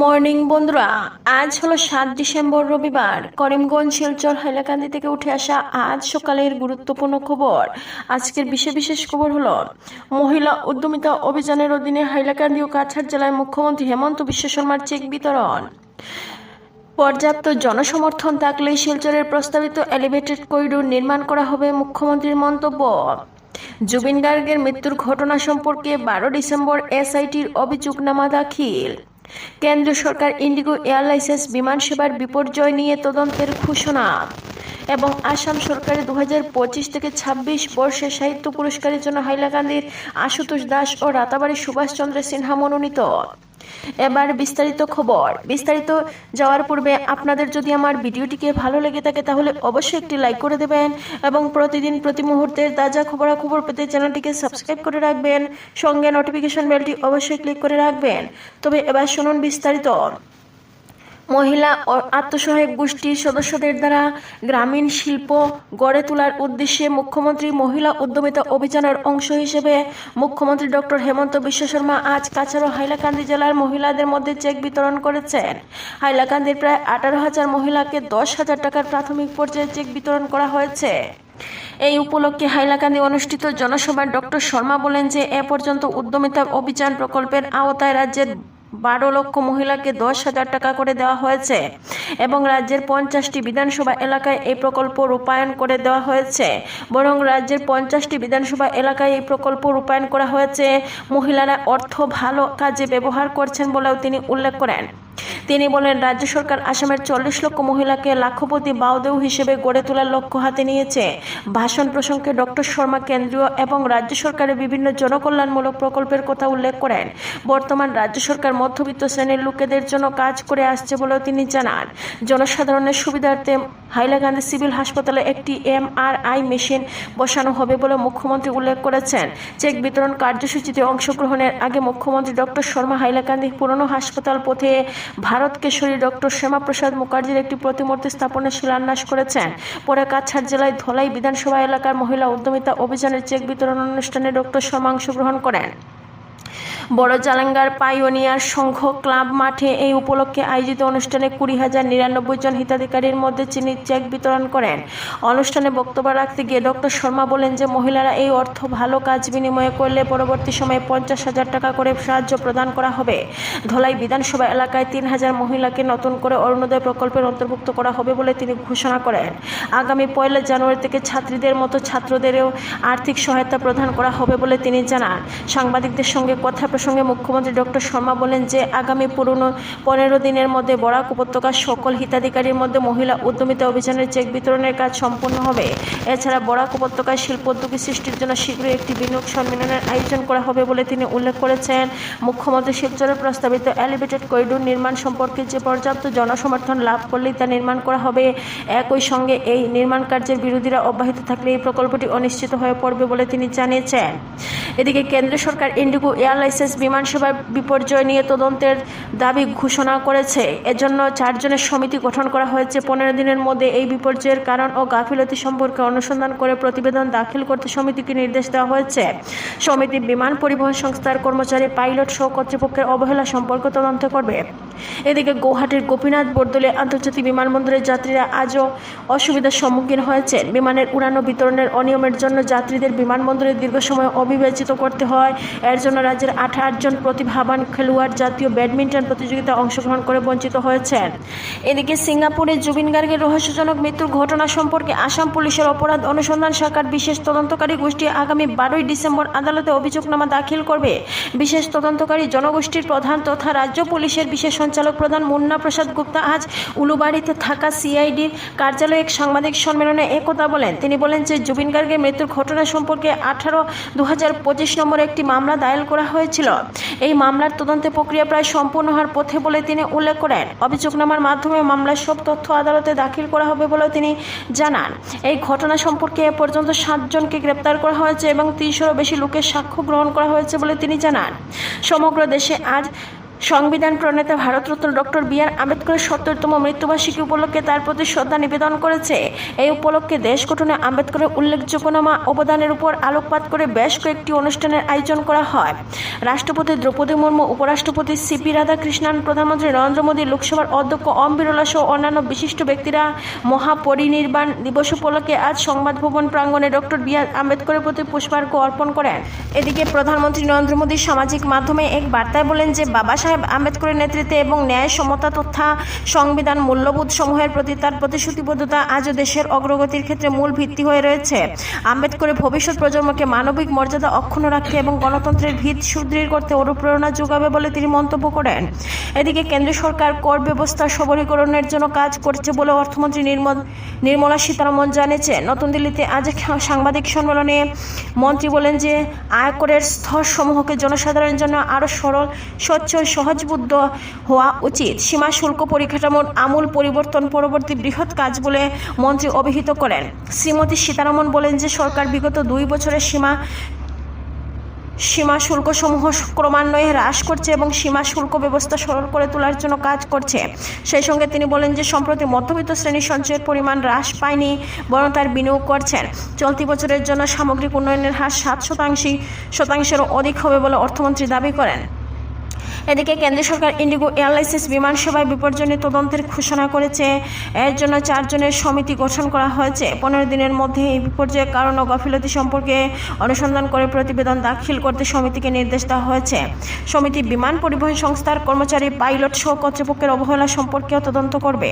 Morning বন্ধুরা, আজ হলো 7 ডিসেম্বর রবিবার। করিমগঞ্জ শিলচর হাইলাকান্দি থেকে উঠে আসা আজ সকালের গুরুত্বপূর্ণ খবর। আজকের বিশেষ খবর হলো মহিলা উদ্যমিতা অভিযানের অধীনে হাইলাকান্দি ও কাছাড় জেলায় মুখ্যমন্ত্রী হেমন্ত বিশ্ব শর্মার চেক বিতরণ। পর্যাপ্ত জনসমর্থন থাকলেই শিলচরের প্রস্তাবিত এলিভেটেড করিডোর নির্মাণ করা হবে, মুখ্যমন্ত্রীর মন্তব্য। জুবিন গার্গের মৃত্যুর ঘটনা সম্পর্কে 12 ডিসেম্বর এসআইটির অভিযোগনামা দাখিল। কেন্দ্রীয় সরকার ইন্ডিগো এয়ারলাইন্স বিমান সেবার বিপর্যয় নিয়ে তদন্তের ঘোষণা এবং আসাম সরকারের 2025 থেকে 26 বর্ষের সাহিত্য পুরস্কারের জন্য হাইলাকান্দির আশুতোষ দাস ও রাতাবাড়ি সুভাষচন্দ্র সিনহা মনোনীত। এবার বিস্তারিত খবর। বিস্তারিত যাওয়ার পূর্বে আপনাদের যদি আমার ভিডিওটিকে ভালো লেগে থাকে তাহলে অবশ্যই একটি লাইক করে দেবেন এবং প্রতিদিন প্রতি মুহূর্তের তাজা খবরাখবর পেতে চ্যানেলটিকে সাবস্ক্রাইব করে রাখবেন, সঙ্গে নোটিফিকেশন বেলটি অবশ্যই ক্লিক করে রাখবেন। তবে এবার শুনুন বিস্তারিত। মহিলা ও আত্মসহায়ক গোষ্ঠীর সদস্যদের দ্বারা গ্রামীণ শিল্প গড়ে তোলার উদ্দেশ্যে মুখ্যমন্ত্রী মহিলা উদ্যমিতা অভিযানের অংশ হিসেবে মুখ্যমন্ত্রী ডক্টর হেমন্ত বিশ্ব শর্মা আজ কাছাড় ও হাইলাকান্দি জেলার মহিলাদের মধ্যে চেক বিতরণ করেছেন। হাইলাকান্দির প্রায় 18,000 মহিলাকে 10,000 টাকার প্রাথমিক পর্যায়ে চেক বিতরণ করা হয়েছে। এই উপলক্ষে হাইলাকান্দি অনুষ্ঠিত জনসভায় ডক্টর শর্মা বলেন যে এ পর্যন্ত উদ্যমিতা অভিযান প্রকল্পের আওতায় রাজ্যের 12 লক্ষ মহিলাকে 10,000 টাকা করে দেওয়া হয়েছে এবং রাজ্যের 50টি বিধানসভা এলাকায় এই প্রকল্প রূপায়ণ করে দেওয়া হয়েছে। রাজ্যের 50টি বিধানসভা এলাকায় এই প্রকল্প রূপায়ণ করা হয়েছে। মহিলারা অর্থ ভালো কাজে ব্যবহার করছেন বলেও তিনি উল্লেখ করেন। তিনি বলেন, রাজ্য সরকার আসামের 40 লক্ষ মহিলাকে লাখপতি বাউদেউ হিসেবে গড়ে তোলার লক্ষ্য হাতে নিয়েছে। ভাষণ প্রসঙ্গে ডক্টর শর্মা কেন্দ্রীয় এবং রাজ্য সরকারের বিভিন্ন জনকল্যাণমূলক প্রকল্পের কথা উল্লেখ করেন। বর্তমান রাজ্য সরকার মধ্যবিত্ত শ্রেণীর লোকেদের জন্য কাজ করে আসছে বলেও তিনি জানান। জনসাধারণের সুবিধার্থে হাইলাকান্দি সিভিল হাসপাতালে একটি MRI মেশিন বসানো হবে বলে মুখ্যমন্ত্রী উল্লেখ করেছেন। চেক বিতরণ কার্যসূচিতে অংশগ্রহণের আগে মুখ্যমন্ত্রী ডক্টর শর্মা হাইলাকান্দি পুরনো হাসপাতাল পথে ভারত কেশরী ডক্টর শ্যামাপ্রসাদ মুখার্জির একটি প্রতিমূর্তি স্থাপনের শিলান্যাস করেছেন। পরে কাছাড় জেলায় ধলাই বিধানসভা এলাকার মহিলা উদ্যমিতা অভিযানের চেক বিতরণ অনুষ্ঠানে ডক্টর শর্মা অংশগ্রহণ করেন। বড় জালাঙ্গার পাইওনিয়ার সংঘ ক্লাব মাঠে এই উপলক্ষে আয়োজিত অনুষ্ঠানে 20,099 জন হিতাধিকারীর মধ্যে চিনি চেক বিতরণ করেন। অনুষ্ঠানে বক্তব্য রাখতে গিয়ে ডক্টর শর্মা বলেন যে মহিলারা এই অর্থ ভালো কাজ বিনিময়ে করলে পরবর্তী সময়ে 50,000 টাকা করে সাহায্য প্রদান করা হবে। ধলাই বিধানসভা এলাকায় 3,000 মহিলাকে নতুন করে অরুণোদয় প্রকল্পের অন্তর্ভুক্ত করা হবে বলে তিনি ঘোষণা করেন। আগামী 1 জানুয়ারি থেকে ছাত্রীদের মতো ছাত্রদেরও আর্থিক সহায়তা প্রদান করা হবে বলে তিনি জানান। সাংবাদিকদের সঙ্গে কথা প্রসঙ্গে মুখ্যমন্ত্রী ডক্টর শর্মা বলেন যে আগামী 15 দিনের মধ্যে বরাক উপত্যকার সকল হিতাধিকারীর মধ্যে মহিলা উদ্যমিতা অভিযানের চেক বিতরণের কাজ সম্পন্ন হবে। এছাড়া বরাক উপত্যকায় শিল্পোদ্যোগী সৃষ্টির জন্য শীঘ্রই একটি বিনিয়োগ সম্মেলনের আয়োজন করা হবে বলে তিনি উল্লেখ করেছেন। মুখ্যমন্ত্রী শিলচরের প্রস্তাবিত এলিভেটেড করিডোর নির্মাণ সম্পর্কে যে পর্যাপ্ত জনসমর্থন লাভ করলেই তা নির্মাণ করা হবে। একই সঙ্গে এই নির্মাণ কার্যের বিরোধীরা অব্যাহত থাকলে এই প্রকল্পটি অনিশ্চিত হয়ে পড়বে বলে তিনি জানিয়েছেন। এদিকে কেন্দ্র সরকার ইন্ডিগো এয়ারলাইন্স বিমান সেবার বিপর্যয় নিয়ে তদন্তের দাবি ঘোষণা করেছে। এজন্য 4 জনের সমিতি গঠন করা হয়েছে। 15 দিনের মধ্যে এই বিপর্যয়ের কারণ ও গাফিলতি সম্পর্কে অনুসন্ধান করে প্রতিবেদন দাখিল করতে সমিতিকে নির্দেশ দেওয়া হয়েছে। সমিতি বিমান পরিবহন সংস্থার কর্মচারী, পাইলট সহ কর্তৃপক্ষের অবহেলা সম্পর্কে তদন্ত করবে। এদিকে গুয়াহাটির গোপীনাথ বরদলৈ আন্তর্জাতিক বিমানবন্দরের যাত্রীরা আজও অসুবিধার সম্মুখীন হয়েছেন। বিমানের উড়ানো বিতরণের অনিয়মের জন্য যাত্রীদের বিমানবন্দরে দীর্ঘ সময় অবিবেচিত করতে হয়। এর জন্য রাজ্যের 28 জন প্রতিভাবান খেলোয়াড় জাতীয় ব্যাডমিন্টন প্রতিযোগিতায় অংশগ্রহণ করে বঞ্চিত হয়েছেন। এদিকে সিঙ্গাপুরে জুবিন গার্গের রহস্যজনক মৃত্যুর ঘটনা সম্পর্কে আসাম পুলিশের অপরাধ অনুসন্ধান শাখার বিশেষ তদন্তকারী গোষ্ঠী আগামী 12 ডিসেম্বর আদালতে অভিযোগনামা দাখিল করবে। বিশেষ তদন্তকারী জনগোষ্ঠীর প্রধান তথা রাজ্য পুলিশের বিশেষ সঞ্চালক প্রধান মুন্না প্রসাদ গুপ্তা আজ উলুবাড়িতে থাকা CIDর কার্যালয়ে এক সাংবাদিক সম্মেলনে একথা বলেন। তিনি বলেন যে জুবিন গার্গের মৃত্যুর ঘটনা সম্পর্কে 18/2025 নম্বর একটি মামলা দায়ের করা হয়েছিল। এই মামলার তদন্ত প্রক্রিয়া প্রায় সম্পূর্ণ হওয়ার পথে বলে তিনি উল্লেখ করেন। অভিযোগনামার মাধ্যমে মামলার সব তথ্য আদালতে দাখিল করা হবে বলেও তিনি জানান। এই ঘটনা সম্পর্কে এ পর্যন্ত 7 জনকে গ্রেপ্তার করা হয়েছে এবং 30-এরও বেশি লোকের সাক্ষ্য গ্রহণ করা হয়েছে বলে তিনি জানান। সমগ্র দেশে আজ সংবিধান প্রণেতা ভারতরত্ন ডক্টর বি আর আম্বেদকরের ৭০তম মৃত্যুবার্ষিকী উপলক্ষে তার প্রতি শ্রদ্ধা নিবেদন করেছে। এই উপলক্ষে দেশ গঠনে আম্বেদকরের উল্লেখযোগ্য অবদানের উপর আলোকপাত করে বেশ কয়েকটি অনুষ্ঠানের আয়োজন করা হয়। রাষ্ট্রপতি দ্রৌপদী মুর্মু, উপরাষ্ট্রপতি সিপি রাধাকৃষ্ণন, প্রধানমন্ত্রী নরেন্দ্র মোদী, লোকসভার অধ্যক্ষ ওম বিড়লা সহ অন্যান্য বিশিষ্ট ব্যক্তিরা মহাপরিনির্বাণ দিবস উপলক্ষে আজ সংবাদ ভবন প্রাঙ্গণে ডক্টর বি আর আম্বেদকরের প্রতি পুষ্পার্ঘ্য অর্পণ করেন। এদিকে প্রধানমন্ত্রী নরেন্দ্র মোদী সামাজিক মাধ্যমে এক বার্তায় বলেন যে বাবা সাহেব আম্বেদকরের নেতৃত্বে এবং ন্যায়, সমতা তথা সংবিধান মূল্যবোধ সমূহের প্রতি তার প্রতিশ্রুতিবদ্ধতা আজও দেশের অগ্রগতির ক্ষেত্রে মূল ভিত্তি হয়ে রয়েছে। আম্বেদকরের ভবিষ্যৎ প্রজন্মকে মানবিক মর্যাদা অক্ষুণ্ণ রাখতে এবং গণতন্ত্রের ভিত সুদৃঢ় করতে অনুপ্রেরণা যোগাবে বলে তিনি মন্তব্য করেন। এদিকে কেন্দ্র সরকার কর ব্যবস্থা সবলীকরণের জন্য কাজ করছে বলে অর্থমন্ত্রী নির্মলা সীতারমণ জানিয়েছেন। নতুন দিল্লিতে আজ এক সাংবাদিক সম্মেলনে মন্ত্রী বলেন যে আয়করের স্তরসমূহকে জনসাধারণের জন্য আরও সরল, স্বচ্ছ ও সহজবুদ্ধ হওয়া উচিত। সীমা শুল্ক পরিকাঠামোর আমূল পরিবর্তন পরবর্তী বৃহৎ কাজ বলে মন্ত্রী অভিহিত করেন। শ্রীমতী সীতারমণ বলেন যে সরকার বিগত 2 বছরে সীমা শুল্কসমূহ ক্রমান্বয়ে হ্রাস করছে এবং সীমা শুল্ক ব্যবস্থা সরল করে তোলার জন্য কাজ করছে। সেই সঙ্গে তিনি বলেন যে সম্প্রতি মধ্যবিত্ত শ্রেণীর সঞ্চয়ের পরিমাণ হ্রাস পায়নি, বরং তার বিনিয়োগ করছেন। চলতি বছরের জন্য সামগ্রিক উন্নয়নের হার 7%-এরও অধিক হবে বলে অর্থমন্ত্রী দাবি করেন। এদিকে কেন্দ্র সরকার ইন্ডিগো এয়ারলাইন্স বিমান সেবায় বিপর্যয় তদন্তের ঘোষণা করেছে। এর জন্য 4 জনের সমিতি গঠন করা হয়েছে। 15 দিনের মধ্যে এই বিপর্যয়ের কারণ ও গাফিলতি সম্পর্কে অনুসন্ধান করে প্রতিবেদন দাখিল করতে সমিতিকে নির্দেশ দেওয়া হয়েছে। সমিতি বিমান পরিবহন সংস্থার কর্মচারী, পাইলট সহ কর্তৃপক্ষের অবহেলা সম্পর্কেও তদন্ত করবে।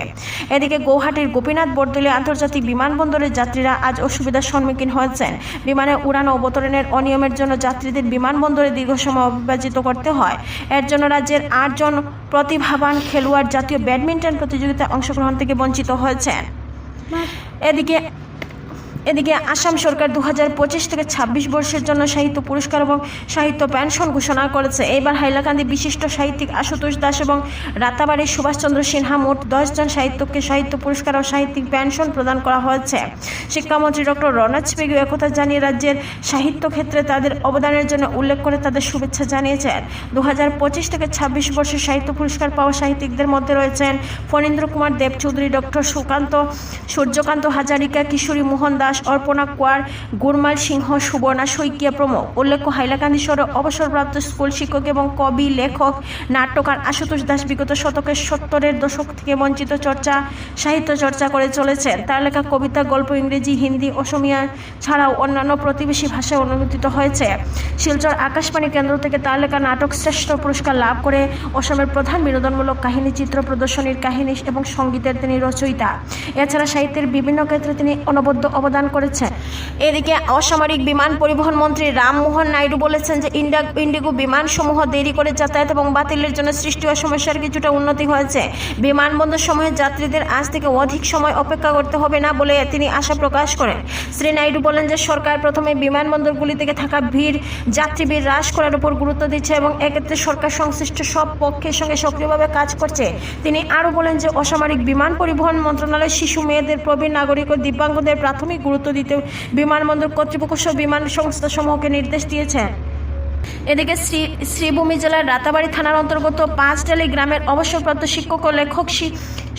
এদিকে গৌহাটির গোপীনাথ বরদলৈ আন্তর্জাতিক বিমানবন্দরের যাত্রীরা আজ অসুবিধার সম্মুখীন হয়েছেন। বিমানে উড়ান ও অবতরণের অনিয়মের জন্য যাত্রীদের বিমানবন্দরে দীর্ঘ সময় অবিভাজিত করতে হয়। এর জন্য রাজ্যের 8 জন প্রতিভাবান খেলোয়াড় জাতীয় ব্যাডমিন্টন প্রতিযোগিতায় অংশগ্রহণ থেকে বঞ্চিত হয়েছেন। এদিকে আসাম সরকার 2025 থেকে 26 বর্ষের জন্য সাহিত্য পুরস্কার এবং সাহিত্য পেনশন ঘোষণা করেছে। এবার হাইলাকান্দি বিশিষ্ট সাহিত্যিক আশুতোষ দাস এবং রাতাবাড়ির সুভাষচন্দ্র সিনহা মোট 10 জন সাহিত্যিককে সাহিত্য পুরস্কার ও সাহিত্যিক পেনশন প্রদান করা হয়েছে। শিক্ষামন্ত্রী ডক্টর রনজ পেগু একথা জানিয়ে রাজ্যের সাহিত্য ক্ষেত্রে তাদের অবদানের জন্য উল্লেখ করে তাদের শুভেচ্ছা জানিয়েছেন। 2025 থেকে 26 বর্ষের সাহিত্য পুরস্কার পাওয়া সাহিত্যিকদের মধ্যে রয়েছেন ফণীন্দ্র কুমার দেব চৌধুরী, ডক্টর সূর্যকান্ত হাজারিকা, কিশোরী মোহন দাস, অর্পণা কোয়ার, গুরমাল সিংহ, সুবর্ণা শইকিয়া প্রমুখ। উল্লেখ্য, হাইলাকান্দি শহরে অবসরপ্রাপ্ত স্কুল শিক্ষক এবং কবি, লেখক, নাট্যকার আশুতোষ দাস বিগত শতকের 70-এর দশক থেকে বঞ্চিত সাহিত্য চর্চা করে চলেছেন। তার লেখা কবিতা, গল্প ইংরেজি, হিন্দি, অসমিয়া ছাড়াও অন্যান্য প্রতিবেশী ভাষায় অনুদিত হয়েছে। শিলচর আকাশবাণী কেন্দ্র থেকে তার লেখা নাটক শ্রেষ্ঠ পুরস্কার লাভ করে। অসমের প্রধান বিনোদনমূলক কাহিনী, চিত্র প্রদর্শনীর কাহিনী এবং সঙ্গীতের তিনি রচয়িতা। এছাড়া সাহিত্যের বিভিন্ন ক্ষেত্রে তিনি অনবদ্য অবদান করেছেন। এদিকে অসামরিক বিমান পরিবহন মন্ত্রী রামমোহন নাইডু বলেছেন যে ইন্ডিগো বিমানসমূহ দেরি করে যাতায়াত এবং বাতিলের জন্য সৃষ্টি হওয়া সমস্যার কিছুটা উন্নতি হয়েছে। বিমানবন্দর সমূহে যাত্রীদের আজ থেকে অধিক সময় অপেক্ষা করতে হবে না বলে তিনি আশা প্রকাশ করেন। শ্রী নাইডু বলেন যে সরকার প্রথমে বিমানবন্দরগুলি থেকে থাকা যাত্রী ভিড় হ্রাস করার উপর গুরুত্ব দিচ্ছে এবং এক্ষেত্রে সরকার সংশ্লিষ্ট সব পক্ষের সঙ্গে সক্রিয়ভাবে কাজ করছে। তিনি আরও বলেন যে অসামরিক বিমান পরিবহন মন্ত্রণালয় শিশু, মেয়েদের, প্রবীণ নাগরিক ও দিব্যাঙ্গদের প্রাথমিক গুরুত্ব দিতে বিমানবন্দর কর্তৃপক্ষ সহ বিমান সংস্থাসমূহকে নির্দেশ দিয়েছেন। এদিকে শ্রীভূমি জেলার রাতাবাড়ি থানার অন্তর্গত 5ডালি গ্রামের অবসরপ্রাপ্ত শিক্ষক ও লেখক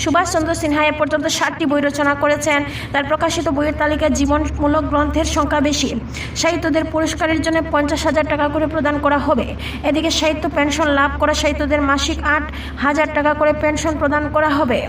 সুভাষচন্দ্র সিনহা এ পর্যন্ত 60টি বই রচনা করেছেন। তার প্রকাশিত বইয়ের তালিকায় জীবনমূলক গ্রন্থের সংখ্যা বেশি। সাহিত্যদের পুরস্কারের জন্য 50,000 টাকা করে প্রদান করা হবে। এদিকে সাহিত্য পেনশন লাভ করা সাহিত্যদের মাসিক 8,000 টাকা করে পেনশন প্রদান করা হবে।